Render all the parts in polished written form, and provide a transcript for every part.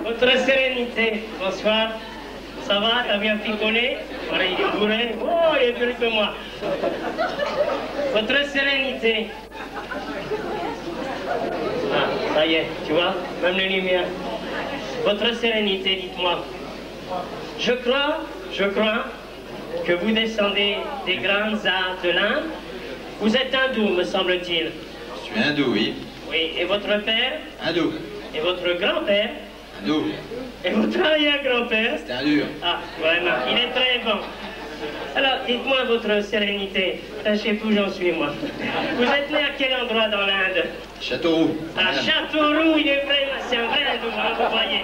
Votre sérénité, bonsoir. Ça va, t'as bien picolé? Voilà, il est bourré. Oh, il est plus que moi. Votre sérénité. Ah, ça y est, tu vois, même les lumières. Votre sérénité, dites-moi. Je crois que vous descendez des grandes arts de l'Inde. Vous êtes hindou, me semble-t-il. Je suis hindou, oui. Oui, et votre père? Hindou. Et votre grand-père? Hindou. Et votre arrière-grand-père? C'est hindou. Ah, vraiment, il est très bon. Alors, dites-moi votre sérénité. Je sais plus où j'en suis, moi. Vous êtes né à quel endroit dans l'Inde? Châteauroux. À Châteauroux, il est vrai, c'est un vrai hindou, hein, vous voyez.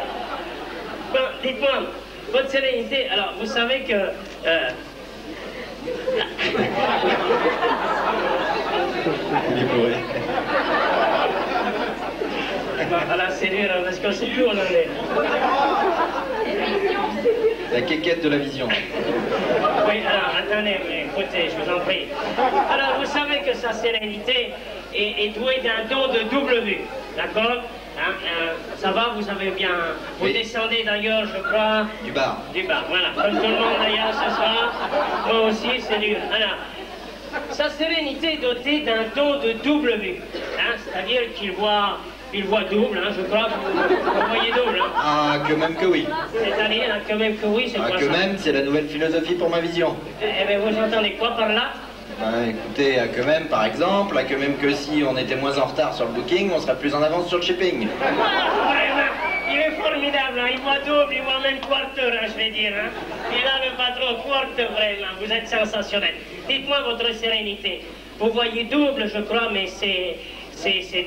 Bon, dites-moi, votre sérénité, alors, vous savez que... Il est bourré. Voilà, c'est dur, hein, parce qu'on ne sait plus où on en est. La quéquette de la vision. Oui, alors, attendez, mais écoutez, je vous en prie. Alors, vous savez que sa sérénité est douée d'un don de double vue, d'accord? Hein, ça va, vous avez bien... Vous oui. Descendez d'ailleurs, je crois... Du bar. Du bar, voilà. Comme tout le monde d'ailleurs ce soir. Moi aussi, c'est dur. Alors, sa sérénité est dotée d'un don de double vue. Hein, c'est-à-dire qu'il voit double, hein, je crois. Vous voyez double, hein? Ah, que même que oui. C'est-à-dire, hein, que même que oui, c'est Ah, quoi que ça? même, c'est la nouvelle philosophie pour ma vision. Eh bien, vous entendez quoi par là? Ben, écoutez, à que même, par exemple, à que même que si on était moins en retard sur le booking, on serait plus en avance sur le shipping. Ah, vraiment, il est formidable, hein, il voit double, il voit même quarter, hein, je vais dire. Hein. Il a le patron quarter, vraiment, vous êtes sensationnel. Dites-moi votre sérénité. Vous voyez double, je crois, mais c'est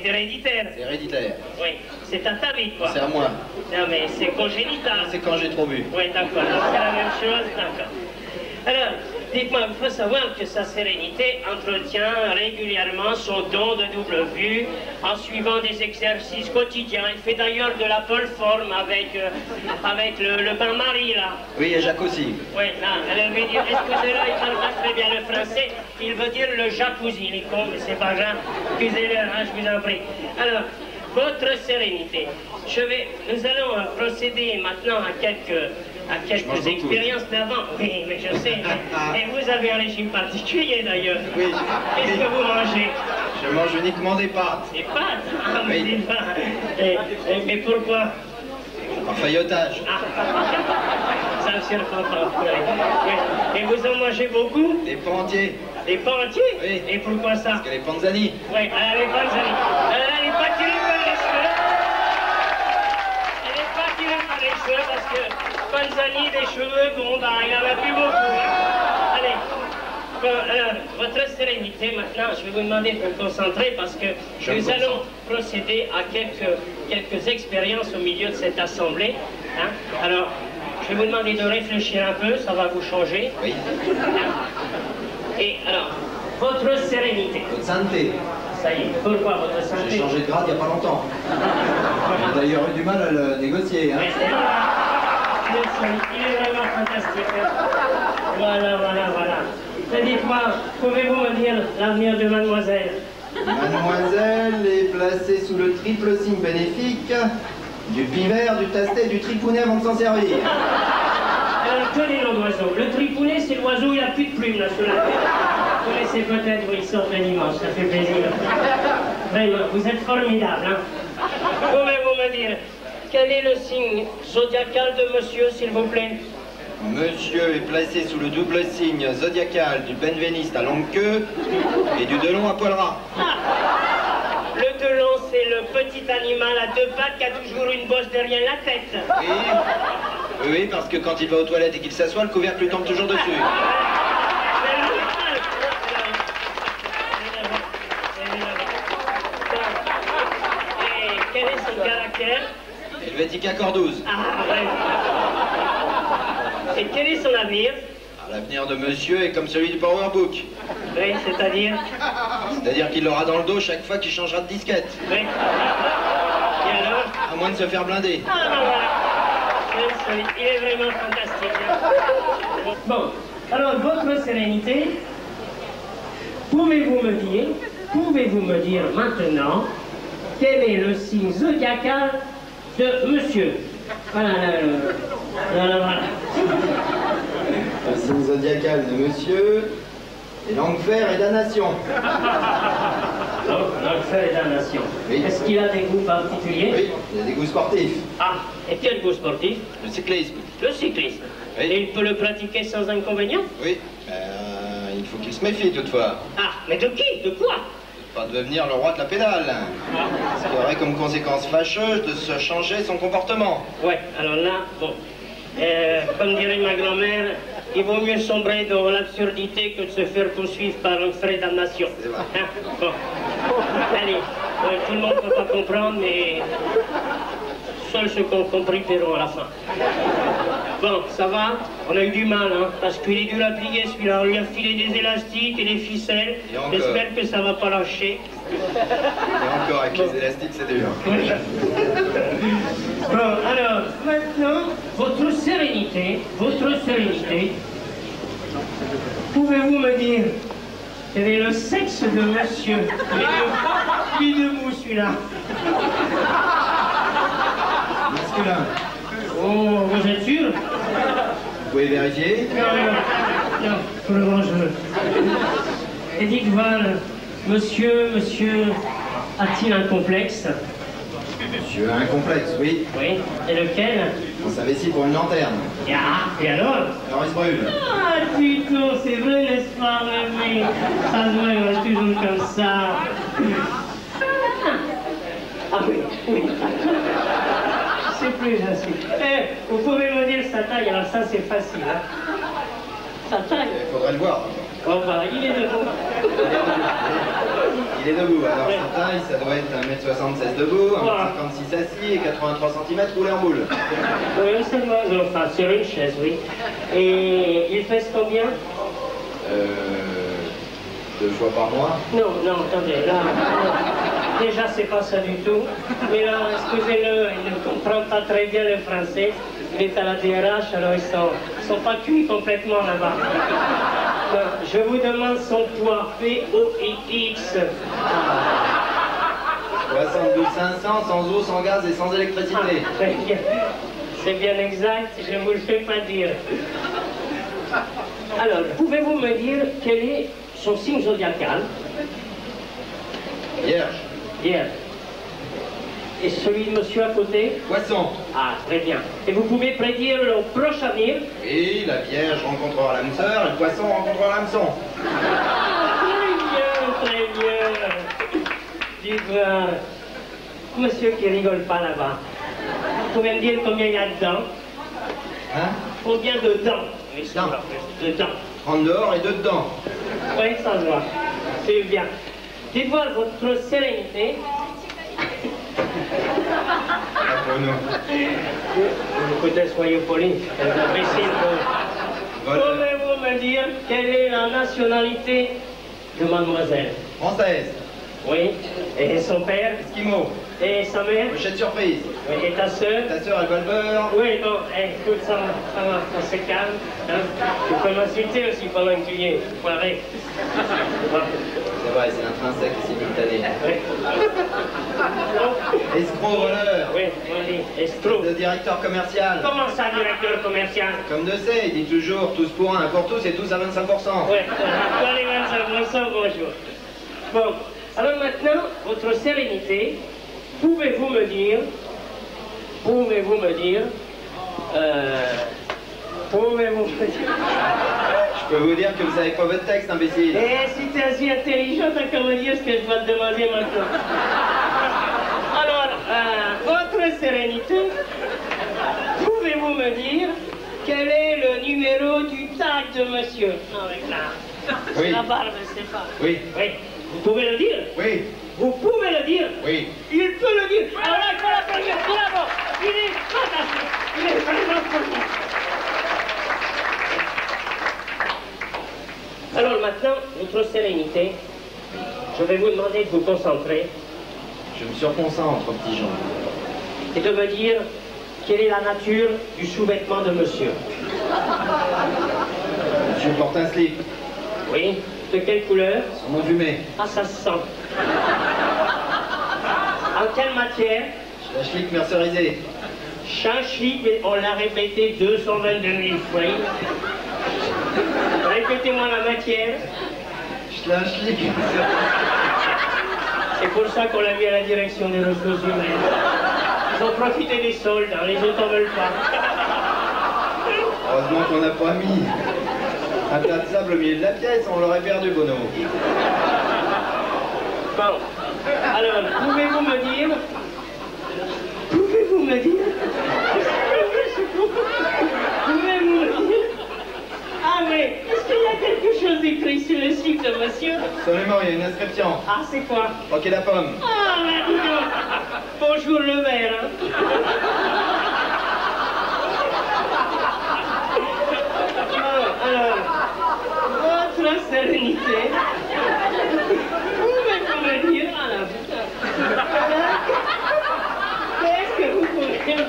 héréditaire. C'est héréditaire. Oui, c'est à ta vie, quoi. C'est à moi. Non, mais c'est congénital. C'est quand j'ai trop bu. Oui, d'accord, c'est la même chose, d'accord. Alors, dites-moi, il faut savoir que sa sérénité entretient régulièrement son don de double vue en suivant des exercices quotidiens. Il fait d'ailleurs de la pole forme avec le bain-marie, là. Oui, et Jacques aussi. Oui, là, elle veut dire, excusez-le, il parle pas très bien le français, il veut dire le jacuzzi, il est con, mais c'est pas grave, excusez-le, hein, je vous en prie. Alors, votre sérénité. Nous allons procéder maintenant à quelques expériences d'avant. Oui, mais je sais. Et vous avez un régime particulier d'ailleurs. Oui. Qu'est-ce que vous mangez? Je mange uniquement des pâtes. Des pâtes? Ah, mais Oui. des pâtes. Mais pourquoi? Par faillotage. Ah, ça me surprend pas. Oui. Et vous en mangez beaucoup? Des pans entiers. Des pans entiers? Oui. Et pourquoi ça? Parce que les panzani. Oui, elle n'est pas tirée. Elle n'est pas tirée par les cheveux. Elle n'est pas tirée par les cheveux parce que Panzani, des cheveux, bon, bah, il n'y en a plus beaucoup. Hein. Allez. Bon, alors, votre sérénité, maintenant, je vais vous demander de vous concentrer parce que nous allons procéder à quelques expériences au milieu de cette assemblée. Hein. Alors, je vais vous demander de réfléchir un peu, ça va vous changer. Oui. Et alors, votre sérénité. Votre santé. Ça y est, pourquoi votre santé? J'ai changé de grade il n'y a pas longtemps. J'ai d'ailleurs eu du mal à le négocier. Hein. Il est vraiment fantastique. Voilà. Et dites-moi, pouvez-vous me dire l'avenir de mademoiselle? Mademoiselle est placée sous le triple signe bénéfique du pivert, du tastet et du tripounet avant de s'en servir. Alors, tenez l'oiseau. Le tripounet, c'est l'oiseau, il n'y a plus de plumes là sur la tête. Vous connaissez peut-être, oui, ils sortent un dimanche, ça fait plaisir. Vraiment, vous êtes formidable, hein. Pouvez-vous me dire, quel est le signe zodiacal de monsieur, s'il vous plaît? Monsieur est placé sous le double signe zodiacal du benveniste à longue queue et du delon à poil ras. Le delon, c'est le petit animal à deux pattes qui a toujours une bosse derrière la tête. Oui, parce que quand il va aux toilettes et qu'il s'assoit, le couvercle lui tombe toujours dessus. Et quel est son caractère? Helvétique accord 12. Ah, ouais. Et quel est son avenir? L'avenir de monsieur est comme celui du Powerbook. Oui, c'est-à-dire? C'est-à-dire qu'il l'aura dans le dos chaque fois qu'il changera de disquette. Oui. Et alors? À moins de se faire blinder. Ah, ben voilà. Il est vraiment fantastique. Hein. Bon, alors, votre sérénité, pouvez-vous me dire maintenant quel est le signe zodiacal de monsieur? Voilà, voilà. Le signe zodiacal de monsieur est l'enfer et damnation. L'enfer et damnation. Oui. Est-ce qu'il a des goûts particuliers? Oui, il a des goûts sportifs. Ah, et quel goût sportif? Le cyclisme. Le cyclisme. Oui. Et il peut le pratiquer sans inconvénient? Oui, il faut qu'il se méfie toutefois. Ah, mais de qui? De quoi? Pas devenir le roi de la pédale. Ce qui aurait comme conséquence fâcheuse de se changer son comportement. Ouais, alors là, bon. Comme dirait ma grand-mère, il vaut mieux sombrer dans l'absurdité que de se faire poursuivre par un frais de damnation. C'est vrai. Hein? Bon. Allez, tout le monde ne peut pas comprendre, mais seuls ceux qui ont compris paieront à la fin. Bon, ça va? On a eu du mal, hein, parce qu'il est dur à plier celui-là. On lui a filé des élastiques et des ficelles. J'espère que ça va pas lâcher. Et encore, avec les élastiques, c'est dur. Oui. Bon, alors, maintenant, votre sérénité, pouvez-vous me dire quel est le sexe de monsieur? Il est debout, celui-là. Masculin. Oh, vous êtes sûr? Vous pouvez vérifier? Non, pour le moment, je veux. Et dites voir, monsieur, a-t-il un complexe? Monsieur a un complexe, oui. Oui. Et lequel? On s'investit pour une lanterne. Ah, et alors? Alors il se brûle. Ah, plutôt, c'est vrai, n'est-ce pas, mais ça se voit, il va toujours comme ça. Ah oui, oui. C'est plus ainsi. Eh, vous pouvez me dire sa taille, alors ça c'est facile, hein. Sa taille? Il faudrait le voir. Oh bah, il est debout. Il est debout. Alors sa taille, ça doit être 1m76 debout, 1m56 assis et 83 cm roulé en boule. Oui, c'est moi, enfin, sur une chaise, oui. Et il pèse combien? 2 fois par mois. Non, attendez, là, déjà c'est pas ça du tout. Mais là, excusez-le, il ne comprend pas très bien le français. Il est à la DRH, alors ils sont pas cuits complètement là-bas. Je vous demande son poids, P-O-I-X. 72 500, sans eau, sans gaz et sans électricité. Ah, très bien. C'est bien exact, je ne vous le fais pas dire. Alors, pouvez-vous me dire quel est son signe zodiacal? Vierge. Vierge. Et celui de monsieur à côté? Poisson. Ah, très bien. Et vous pouvez prédire le proche avenir? Et la Vierge rencontrera l'âme sœur et le poisson rencontrera l'hameçon. Très bien. Dites-moi, monsieur qui rigole pas là-bas, vous pouvez me dire combien il y a de dents? Hein? Combien de dents? Dents. De dents. 30 dehors et 2 dedans. Oui, ça se voit. C'est bien. Dites-moi votre sérénité. Pour nous. Écoutez, soyez polis. Imbécile. Pouvez-vous me dire quelle est la nationalité de mademoiselle? Française. Oui. Et son père? Esquimau. Et sa mère? Pochette surprise. Oui. Et ta sœur? Ta sœur, elle va le beurre. Oui, bon, écoute, ça va, on se calme. Hein. Tu peux m'insulter aussi pendant que tu y es. Foiré. C'est vrai, c'est intrinsèque et simultané. Oui. Escroc, voleur. Oui, vas-y, escroc. Le directeur commercial. Comment ça, directeur commercial? Comme de sait, il dit toujours tous pour un pour tous et tous à 25%. Ouais, toi les 25%, bonjour. Bon, alors maintenant, votre sérénité, pouvez-vous me dire, Je peux vous dire que vous savez pas votre texte, imbécile. Eh, si t'es assez intelligent, t'as qu'à me dire ce que je dois te demander maintenant. Alors, votre sérénité, pouvez-vous me dire quel est le numéro du tag de monsieur? Avec Oui. la barbe, c'est pas. Oui. Oui. Vous pouvez le dire? Oui. Vous pouvez le dire? Oui. Il peut le dire. Alors là, il faut l'applaudir. Bravo. Il est fantastique. Il est vraiment fantastique. Alors maintenant, votre sérénité, je vais vous demander de vous concentrer Je me surconcentre, petit Jean. et de me dire quelle est la nature du sous-vêtement de monsieur. Monsieur porte un slip. Oui. De quelle couleur? Son nom fumé. Ah, ça se sent. En quelle matière? La schlick mercerisée. Chinchlik, on l'a répété 222 000 fois. Répétez-moi la matière. Schlinchlik. C'est pour ça qu'on l'a mis à la direction des ressources humaines. Ils ont profité des soldes, hein, les autres n'en veulent pas. Heureusement qu'on n'a pas mis un tas de sable au milieu de la pièce, on l'aurait perdu, Bono. Bon, alors, pouvez-vous me dire... Pouvez-vous me dire... Ah mais, est-ce qu'il y a quelque chose écrit sur le site de monsieur? Absolument, il y a une inscription. Ah, c'est quoi? Croquer la pomme. Ah, mais dis donc. Bonjour le maire, hein. Bon, alors, votre sérénité, pouvez-vous me dire, ah là, putain, qu'est-ce que vous pouvez me dire?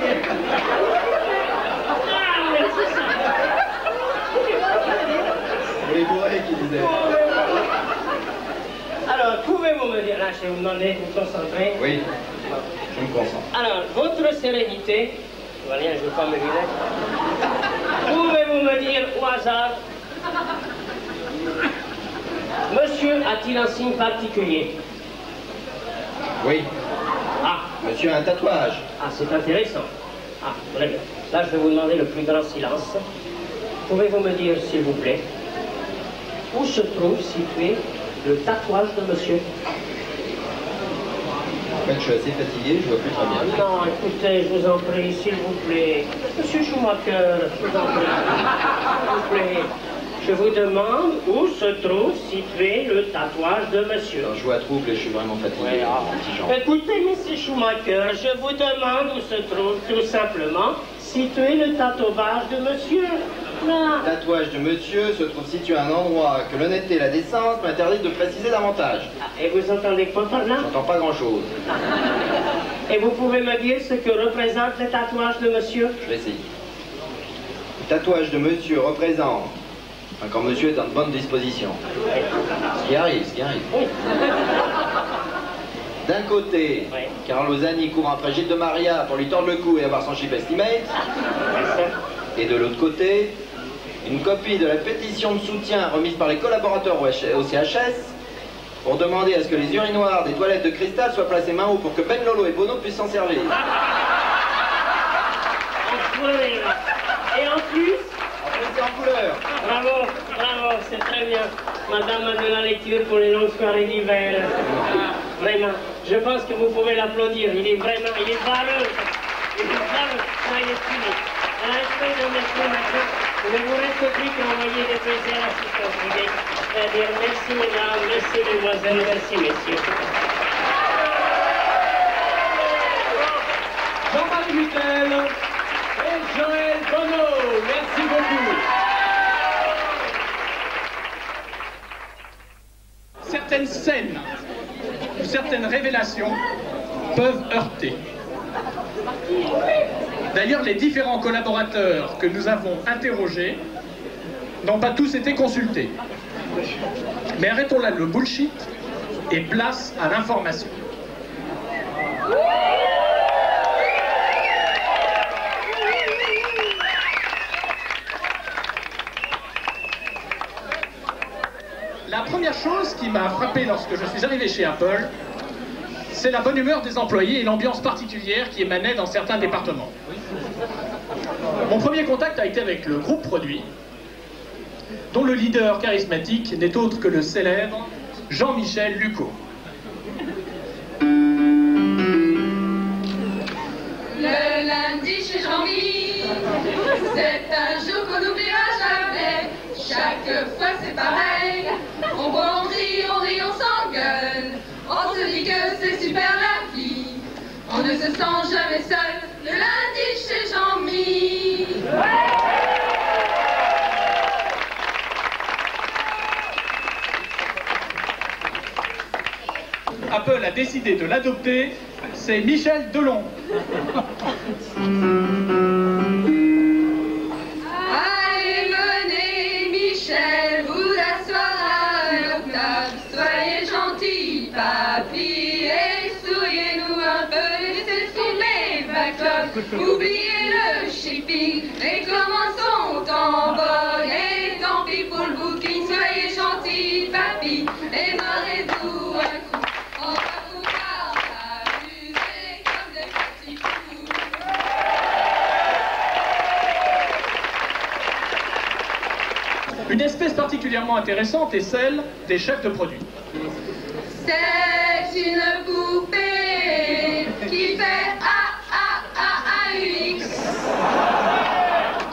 Ah, mais c'est ça. Pour les bourrés qui disaient. Alors, pouvez-vous me dire, là, je vais vous demander de vous concentrer. Oui, je me concentre. Alors, votre sérénité, voilà, je vais pas me vider. Pouvez-vous me dire au hasard, monsieur a-t-il un signe particulier? Oui, Ah, monsieur a un tatouage. ah, c'est intéressant. Ah, très bien. Là, je vais vous demander le plus grand silence. Pouvez-vous me dire, s'il vous plaît, où se trouve situé le tatouage de monsieur? En fait, je suis assez fatigué, je vois plus très bien. Non, écoutez, je vous en prie, s'il vous plaît. Monsieur Schumacher, je vous en prie. S'il vous plaît. Je vous demande où se trouve situé le tatouage de monsieur. Alors, je vois trouble et je suis vraiment fatigué. Petit Jean. Écoutez, monsieur Schumacher, je vous demande où se trouve tout simplement situé le tatouage de monsieur. Là. Le tatouage de monsieur se trouve situé à un endroit que l'honnêteté et la décence m'interdisent de préciser davantage. Ah, et vous entendez quoi par là? J'entends pas grand-chose. Et vous pouvez me dire ce que représente le tatouage de monsieur? Je vais essayer. Le tatouage de monsieur représente, quand monsieur est en bonne disposition, ce qui arrive. Oui. D'un côté, Oui. Carlo Zani court après Gilles de Maria pour lui tordre le cou et avoir son chiffre estimate. Et de l'autre côté, une copie de la pétition de soutien remise par les collaborateurs au CHS pour demander à ce que les urinoirs des toilettes de cristal soient placés main haut pour que Ben Lolo et Bono puissent s'en servir. Et en plus, C'est en couleur. bravo, bravo, c'est très bien. Madame a de la lecture pour les longues soirées d'hiver. Vraiment, je pense que vous pouvez l'applaudir. Il est valeux. Il est valeux. Ça, il est fini. À l'aspect de monsieur maintenant, il ne vous reste plus qu'à envoyer des baisers à l'assistance privée. C'est-à-dire merci mesdames, merci mesdemoiselles, merci messieurs. Jean-Marie Mutel et Joël Bono. Merci beaucoup. Certaines scènes ou certaines révélations peuvent heurter. D'ailleurs, les différents collaborateurs que nous avons interrogés n'ont pas tous été consultés. Mais arrêtons là le bullshit et place à l'information. La première chose qui m'a frappé lorsque je suis arrivé chez Apple, c'est la bonne humeur des employés et l'ambiance particulière qui émanait dans certains départements. Mon premier contact a été avec le groupe produit, dont le leader charismatique n'est autre que le célèbre Jean-Michel Lucot. Le lundi chez Jean-Mi, c'est un jour qu'on n'oubliera jamais. Chaque fois c'est pareil, on boit, on rit, on s'engueule. On se dit que c'est super la vie, on ne se sent jamais seul. Le lundi chez Jean-Mi. Apple a décidé de l'adopter, c'est Michel Delon. Allez, venez, Michel, vous asseoir à notre table. Soyez gentils, papy, et souriez-nous un peu, laissez sous les backlog. Oubliez le shipping et commençons en vogue. Et tant pis pour le booking, soyez gentils, papy, et marrez-vous un coup. On va pouvoir s'amuser comme des petits fous. Une espèce particulièrement intéressante est celle des chefs de produits. C'est une poupée qui fait AAAAUX.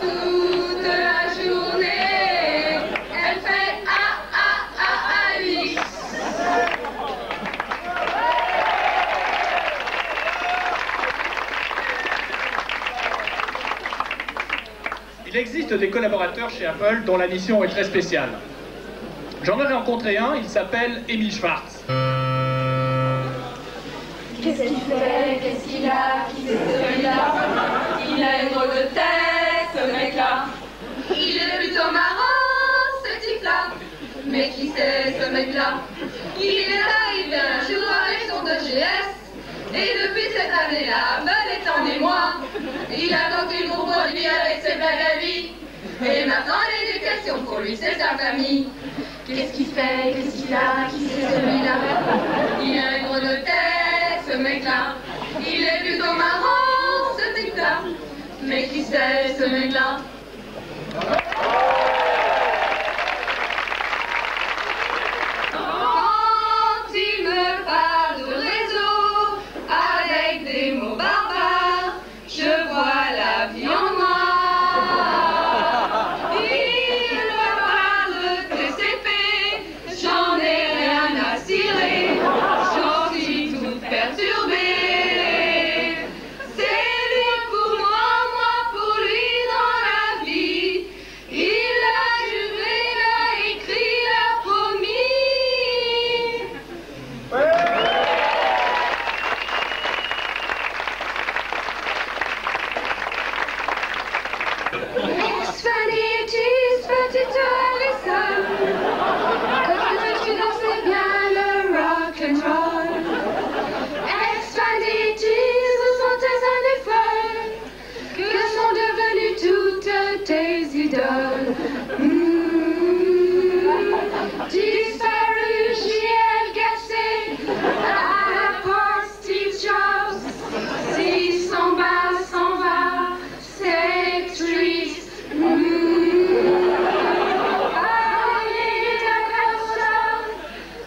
Toute la journée, elle fait AAAAUX. Il existe des collaborateurs chez Apple dont la mission est très spéciale. J'en ai rencontré un, il s'appelle Émile Schwartz. Qu'est-ce qu'il fait? Qu'est-ce qu'il a? Qui c'est celui-là? Il a une drôle de tête, ce mec-là. Il est plutôt marrant, ce type-là. Mais qui c'est, ce mec-là? Il est arrivé un jour avec son 2GS. Et depuis cette année-là, Apple est en émoi. Il a donc une gros produit avec ses blagues à lui. Et maintenant l'éducation pour lui, c'est sa famille. Qu'est-ce qu'il fait? Qu'est-ce qu'il a? Qui c'est celui-là? Il a une drôle de tête, ce mec-là. Il est plutôt marrant, ce type-là. Mais qui c'est, ce mec-là? Quand il me parle de réseau avec des mots barbares, je vois la vie en noir. Il me parle de TCP, j'en ai rien à cirer, j'en suis toute perturbée. C'est lui pour moi, moi pour lui dans la vie. Il a juré, l'a écrit, l'a promis. It's funny, it is, but it's always so. Quand tu danses bien le rock and roll. It's funny, it is, où sont tes années folles? Que sont devenues toutes tes idoles? Disparu, JL cassé, à part Steve Jobs. Si s'en va, c'est triste. Parlez de personne,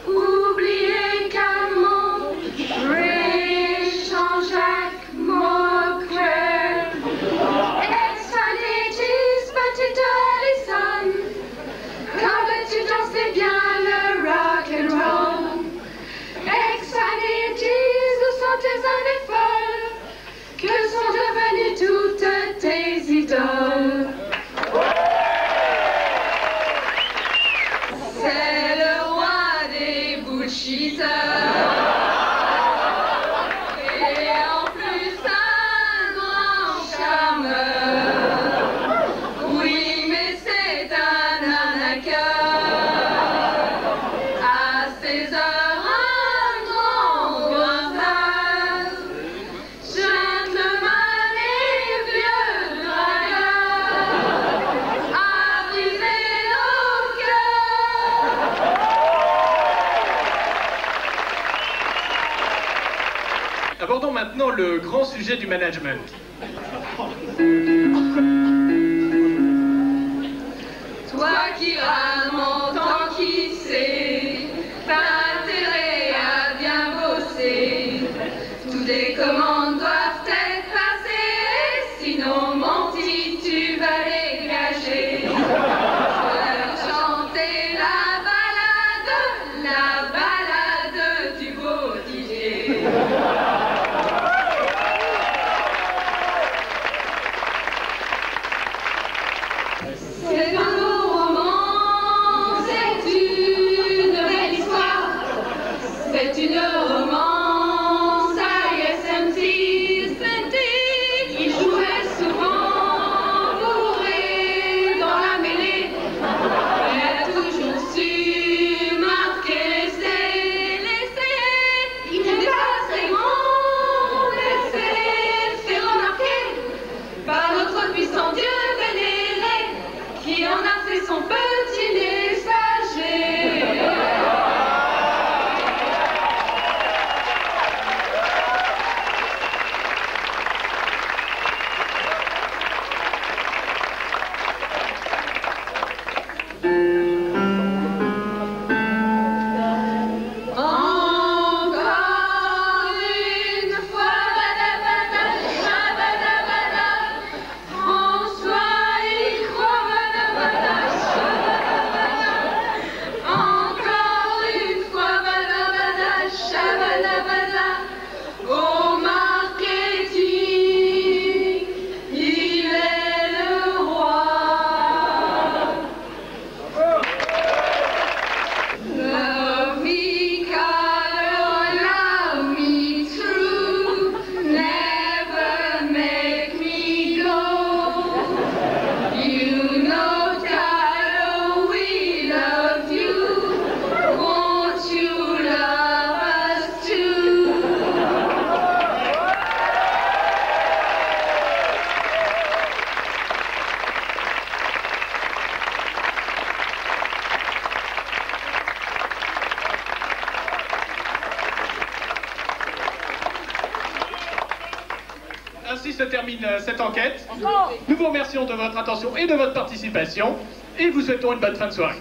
oubliez qu'un mot, Ray Jean-Jacques Moqueur. It's funny, it is, but it only son. Quand tu danses bien le rock and roll. It's funny, it is, où sont tes années folles? Que sont devenues toutes tes idoles? C'est le roi des bullshitters. Et en plus un grand charmeur. Oui, mais c'est un arnaqueur. À ses heures, un grand grenard. Gentleman et vieux dragueur. A brisé nos cœurs. Abordons maintenant le grand sujet du management. Toi qui rames en tant qu'il sait, t'as intérêt à bien bosser. Toutes les commandes doivent être passées, sinon menti, tu vas dégager. Je vais chanter la balade du beau DJ. C'est un beau roman, c'est une belle histoire, c'est une romance à SMT. ainsi se termine cette enquête. Nous vous remercions de votre attention et de votre participation et vous souhaitons une bonne fin de soirée.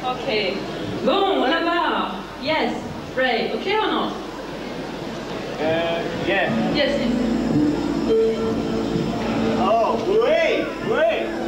Ok. Bon, là-bas. Yes. Ray, ok ou non? Yeah. Yes. Oh, oui, oui.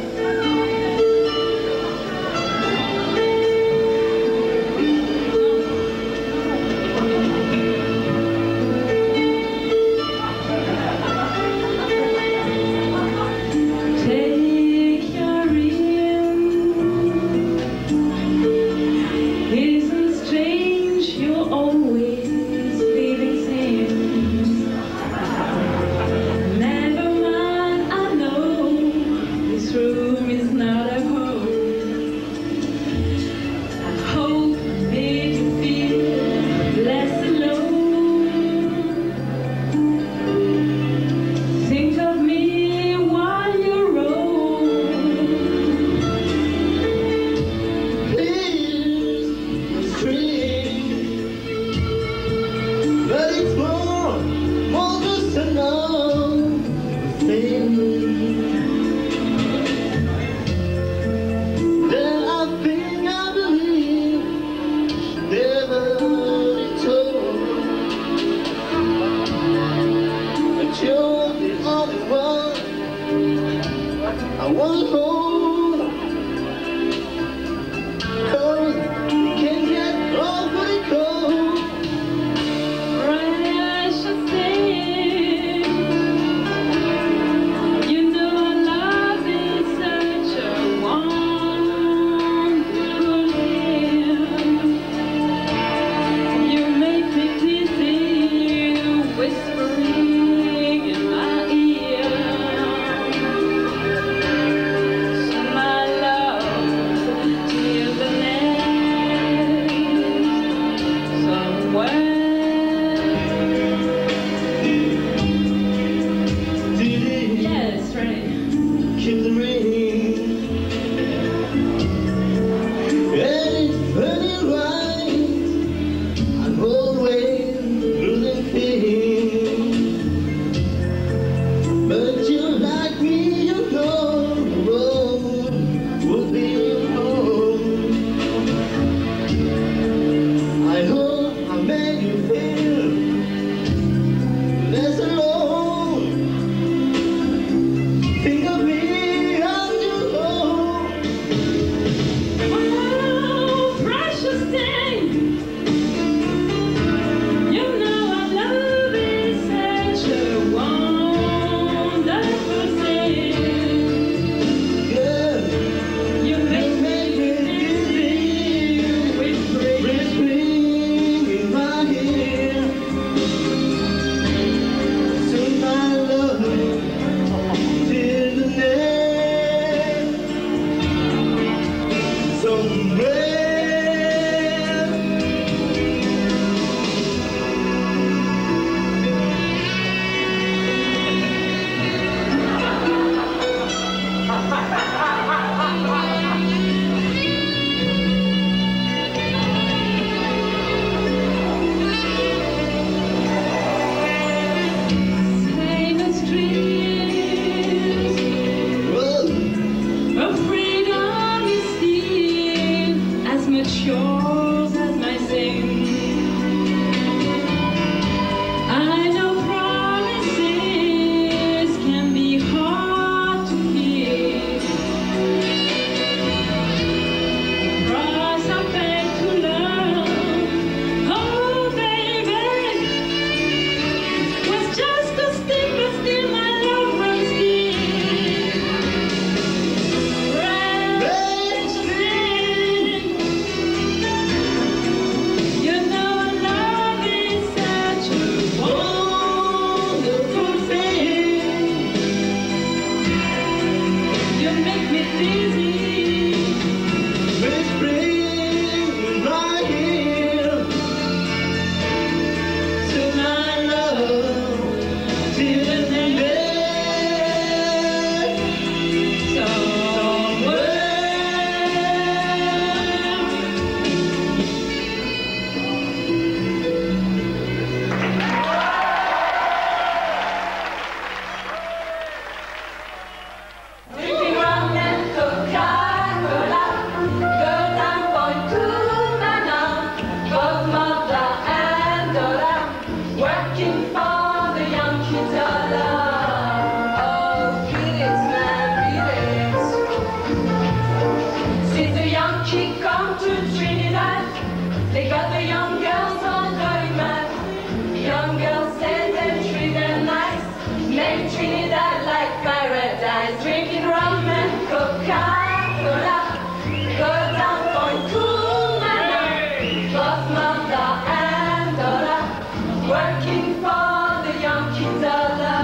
Working for the Yankee dollar.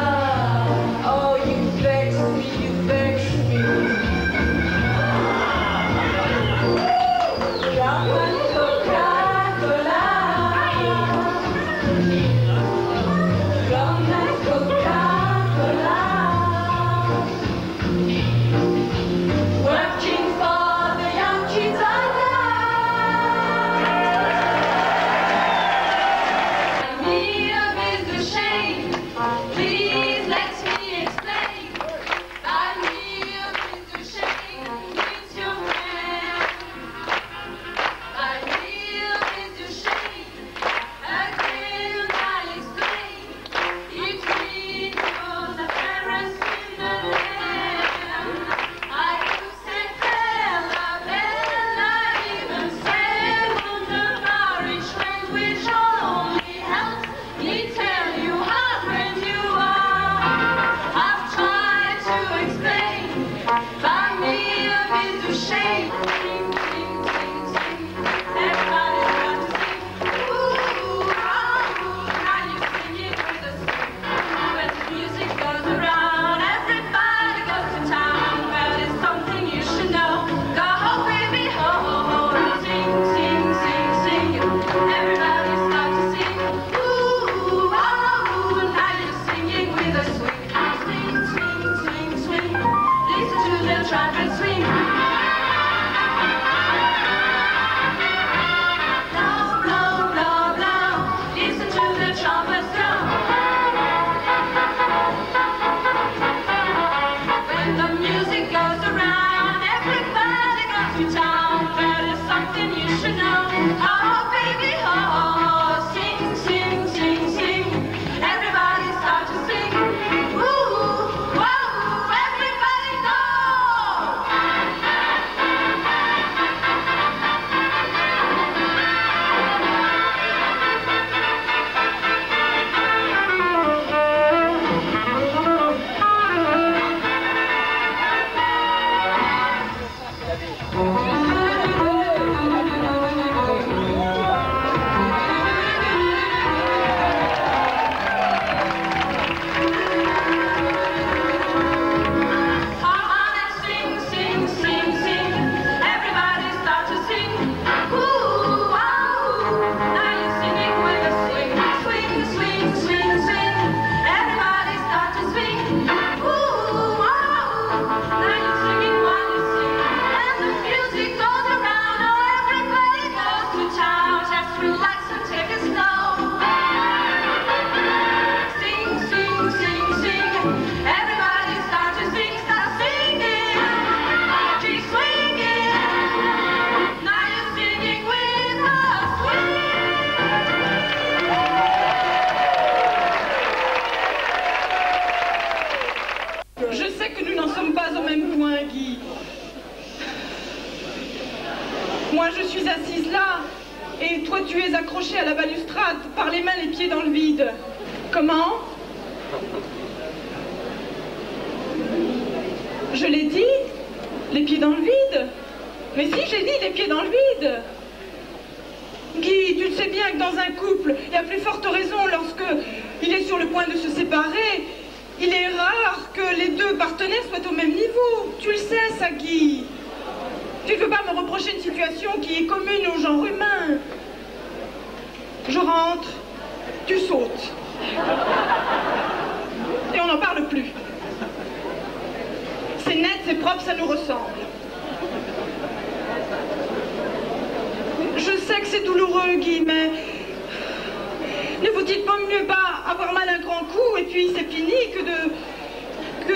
Oh, you vex me, you vex me. Rum and Coca-Cola. Rum and Coca-Cola. Working for the Yankee dollar. Please let me explain. Buy me a Mr. Shane, it's your friend. Buy me a Mr. Shane, again I'll explain. It's me for the Paris in the land. I could say Bella, Bella, even sail on the Paris train, which only helps me tell you how great you are. I've tried to explain. Buy me a Mr. Shane. Sing, sing, sing, sing. Everybody's got to sing. Ooh, oh, now you sing it with a swing. When the music goes around, everybody goes to town. Well, it's something you should know. Go, baby, ho, ho, ho. Sing, sing, sing, sing. Everybody start to sing. Ooh, oh, now you're singing with a swing. Swing, swing, swing, swing. Listen to the trumpet swing. Blow, blow, blow, blow. Listen to the trumpet blow. When the music goes around, everybody goes to town. But it's something you should know. Oh, baby, oh, sing, sing, sing, sing. Everybody start to sing. Ooh, whoa, everybody go. Sing, sing, sing, sing. Everybody start to sing. Ooh, wow. Now you're singing with a swing. Swing, swing, swing, swing. Everybody start to swing. Ooh, wow. Now you're singing while you sing. And the music goes around. Oh, everybody goes to town. Just relax and take it slow. Sing, sing, sing, sing. Everybody start to sing. Start singing. Keep swinging. Now you're singing with a swing. Je sais que nous n'en sommes pas au même point, Guy. Moi, je suis assise là, et toi, tu es accroché à la balustrade, par les mains, les pieds dans le vide. Comment? Je l'ai dit? Les pieds dans le vide? Mais si, j'ai dit les pieds dans le vide. Guy, tu le sais bien que dans un couple, et à plus forte raison lorsque il est sur le point de se séparer, il est rare que les deux partenaires soient au même niveau. Tu le sais, ça, Guy. Tu ne peux pas me reprocher une situation qui est commune au genre humain. Je rentre, tu sautes. Et on n'en parle plus. C'est net, c'est propre, ça nous ressemble. Je sais que c'est douloureux, Guy, mais ne vous-il pas mieux pas avoir mal un grand coup et puis c'est fini que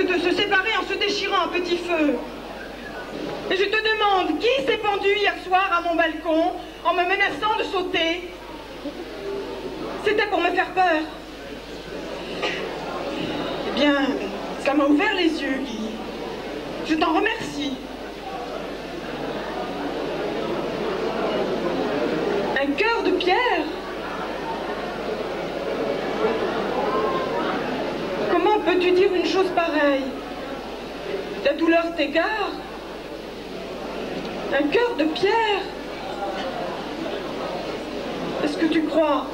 de se séparer en se déchirant un petit feu? Et je te demande, qui s'est pendu hier soir à mon balcon en me menaçant de sauter? C'était pour me faire peur. Eh bien, ça m'a ouvert les yeux, Guy. Je t'en remercie. Un cœur de pierre? Comment peux-tu dire une chose pareille? La douleur t'égare? Un cœur de pierre? Est-ce que tu crois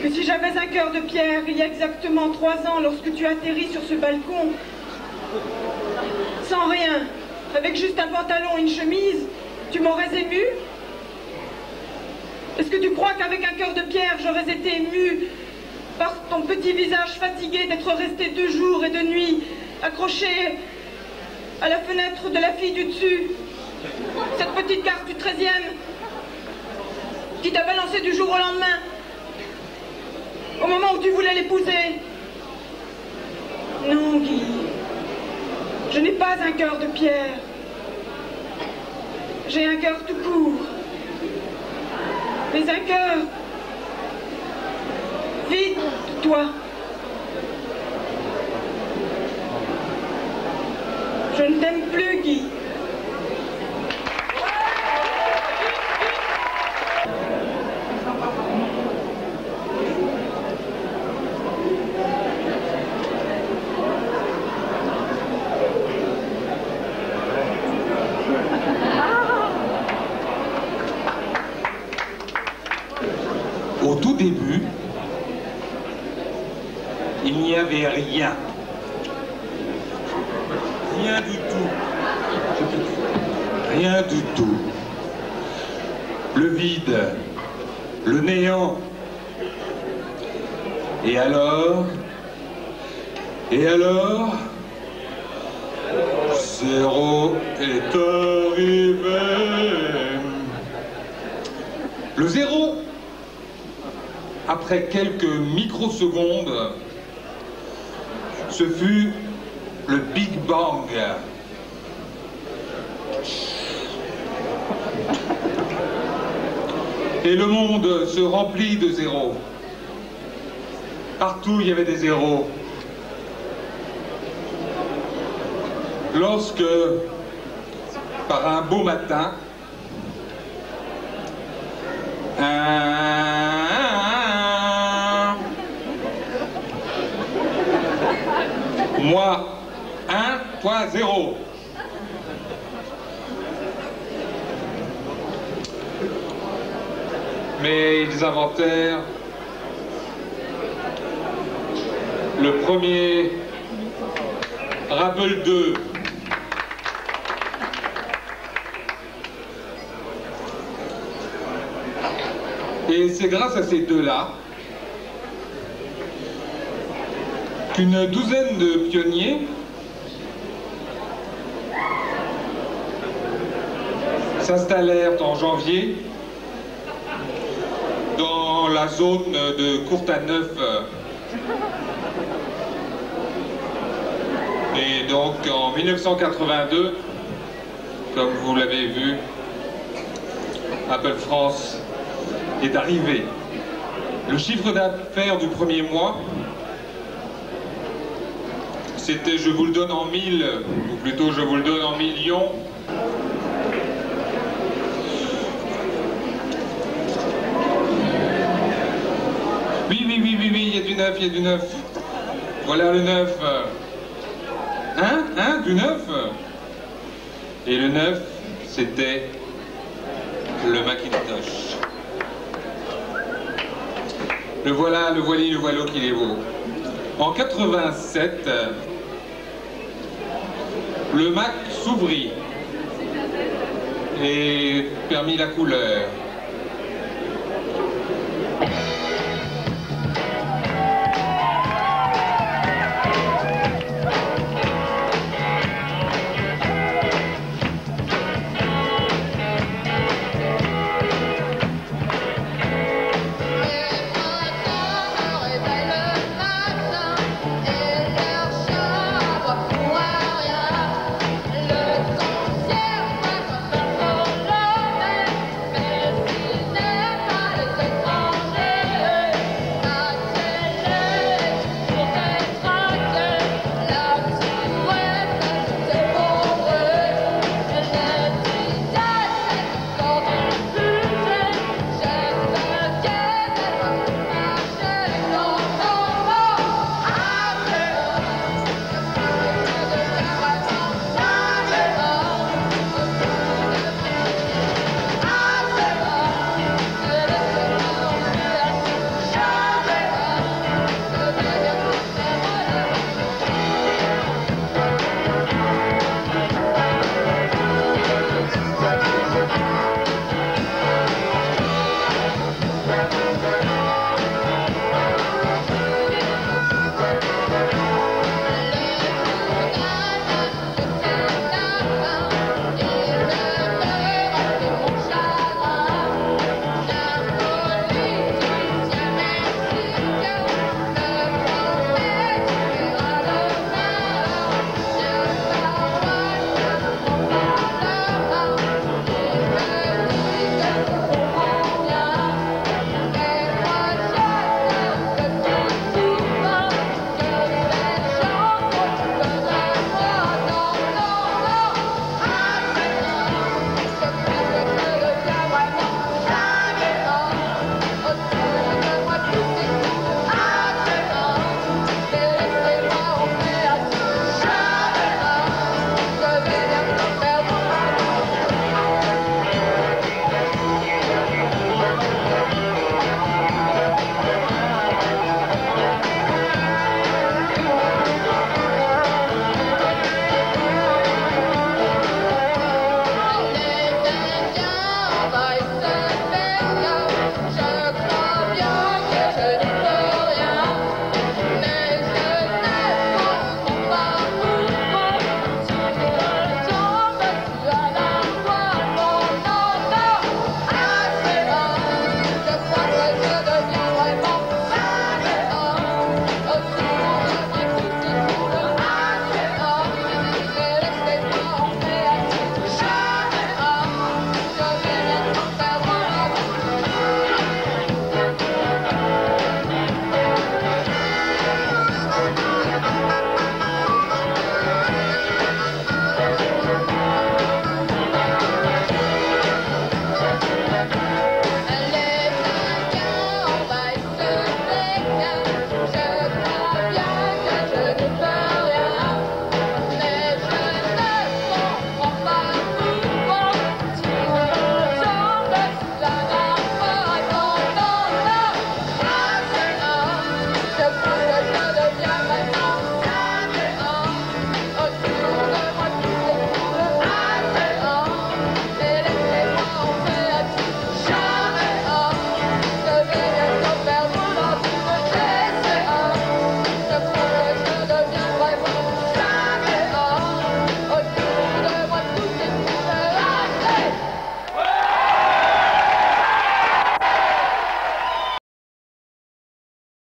que si j'avais un cœur de pierre, il y a exactement 3 ans, lorsque tu atterris sur ce balcon, sans rien, avec juste un pantalon et une chemise, tu m'aurais ému? Est-ce que tu crois qu'avec un cœur de pierre, j'aurais été ému par ton petit visage fatigué d'être resté 2 jours et 2 nuits accroché à la fenêtre de la fille du dessus, cette petite garce du 13e, qui t'a balancé du jour au lendemain, au moment où tu voulais l'épouser? Non, Guy, je n'ai pas un cœur de pierre. J'ai un cœur tout court, mais un cœur vide de toi. Je ne t'aime plus, Guy. Au tout début, il n'y avait rien. Rien du tout. Rien du tout. Le vide, le néant. Et alors, zéro est arrivé. Le zéro, après quelques microsecondes, ce fut le Big Bang. Et le monde se remplit de zéros. Partout il y avait des zéros. Lorsque, par un beau matin, moi, 1, toi, 0. Mais ils inventèrent le premier Apple II. Et c'est grâce à ces deux-là qu'une douzaine de pionniers s'installèrent en janvier dans la zone de Courtaneuf. Et donc en 1982, comme vous l'avez vu, Apple France est arrivé. Le chiffre d'affaires du premier mois, c'était, je vous le donne en 1000, ou plutôt je vous le donne en millions. Oui, il y a du neuf, il y a du neuf. Voilà le neuf. Du neuf. Et le neuf, c'était le Macintosh. Le voilà, le voili, le voilot qu'il est beau. En 87, le Mac s'ouvrit et permit la couleur.